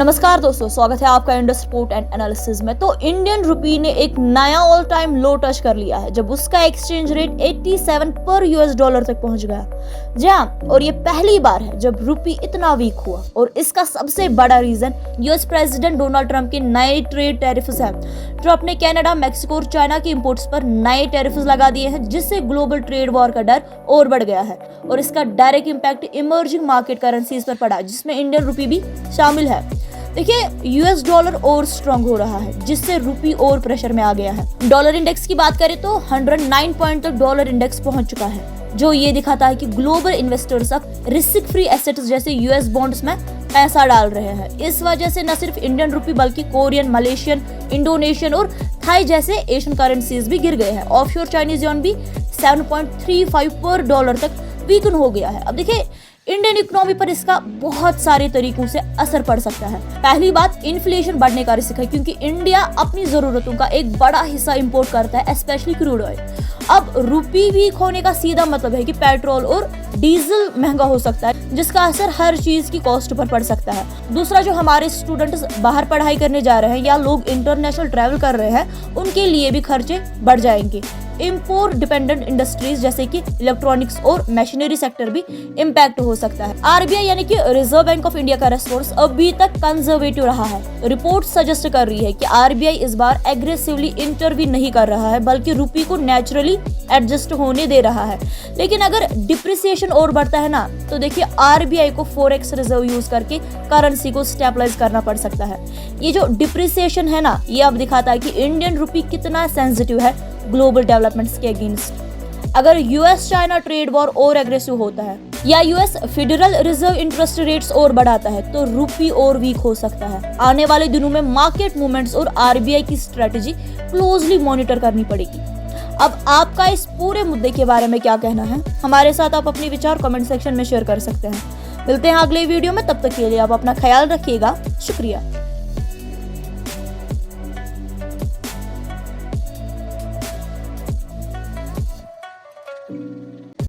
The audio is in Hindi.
नमस्कार दोस्तों, स्वागत है आपका इंडस रिपोर्ट एंड एनालिसिस में। तो इंडियन रुपी ने एक नया ऑल टाइम लो टच कर लिया है जब उसका एक्सचेंज रेट 87 पर यूएस डॉलर तक पहुंच गया। जी हाँ, और ये पहली बार है जब रुपी इतना वीक हुआ और इसका सबसे बड़ा reason US president Donald Trump के नए ट्रेड टैरिफ्स हैं। ट्रंप ने कनाडा, मैक्सिको और चाइना के इंपोर्ट्स पर नए टैरिफ्स लगा दिए हैं, जिससे ग्लोबल ट्रेड वॉर का डर और बढ़ गया है और इसका direct impact emerging market currencies पर पड़ा, जिसमें इंडियन रुपी भी शामिल है। देखिए, यूएस डॉलर और स्ट्रांग हो रहा है, जिससे रुपी और प्रेशर में आ गया है। डॉलर इंडेक्स की बात करें तो 109 पॉइंट तक डॉलर इंडेक्स पहुंच चुका है, जो ये दिखाता है कि ग्लोबल इन्वेस्टर्स अब रिस्क फ्री एसेट्स जैसे यूएस बॉन्ड्स में पैसा डाल रहे हैं। इस वजह से न सिर्फ इंडियन रुपी बल्कि कोरियन, मलेशियन, इंडोनेशियन और थाई जैसे एशियन करेंसीज भी गिर गए हैं। ऑफशोर चाइनीज युआन भी 7.35 पर डॉलर तक वीकन हो गया है। अब देखिए, इंडियन इकोनॉमी पर इसका बहुत सारे तरीकों से असर पड़ सकता है। पहली बात, इन्फ्लेशन बढ़ने का रिस्क है, क्योंकि इंडिया अपनी जरूरतों का एक बड़ा हिस्सा इंपोर्ट करता है, स्पेशली क्रूड ऑयल। अब रुपी वीक होने का सीधा मतलब है कि पेट्रोल और डीजल महंगा हो सकता है, जिसका असर हर चीज की कॉस्ट पर पड़ सकता है। दूसरा, जो हमारे स्टूडेंट्स बाहर पढ़ाई करने जा रहे हैं या लोग इंटरनेशनल ट्रैवल कर रहे हैं, उनके लिए भी खर्चे बढ़ जाएंगे। इंपोर्ट डिपेंडेंट इंडस्ट्रीज जैसे कि इलेक्ट्रॉनिक्स और मशीनरी सेक्टर भी इम्पैक्ट हो सकता है। आरबीआई यानी कि रिजर्व बैंक ऑफ इंडिया का रेस्पॉन्स अभी तक कंजर्वेटिव रहा है। रिपोर्ट सजेस्ट कर रही है कि आरबीआई इस बार एग्रेसिवली इंटरवीन नहीं कर रहा है, बल्कि रुपी को नेचुरली एडजस्ट होने दे रहा है। लेकिन अगर डिप्रिसिएशन और बढ़ता है ना, तो देखिए आरबीआई को फॉरेक्स रिजर्व यूज करके करेंसी को स्टेबलाइज करना पड़ सकता है। ये जो डिप्रिसिएशन है ना, ये अब दिखाता है कि इंडियन रुपी कितना सेंसिटिव है ग्लोबल डेवलपमेंट्स के अगेंस्ट। अगर यूएस चाइना ट्रेड वॉर और एग्रेसिव होता है या US federal reserve interest rates और बढ़ाता है, तो रुपी और वीक हो सकता है। आने वाले दिनों में मार्केट मूवमेंट्स और आरबीआई की स्ट्रेटेजी क्लोजली मॉनिटर करनी पड़ेगी। अब आपका इस पूरे मुद्दे के बारे में क्या कहना है? हमारे साथ आप अपने विचार कमेंट सेक्शन में शेयर कर सकते हैं। मिलते हैं अगले वीडियो में, तब तक के लिए आप अपना ख्याल रखिएगा। शुक्रिया।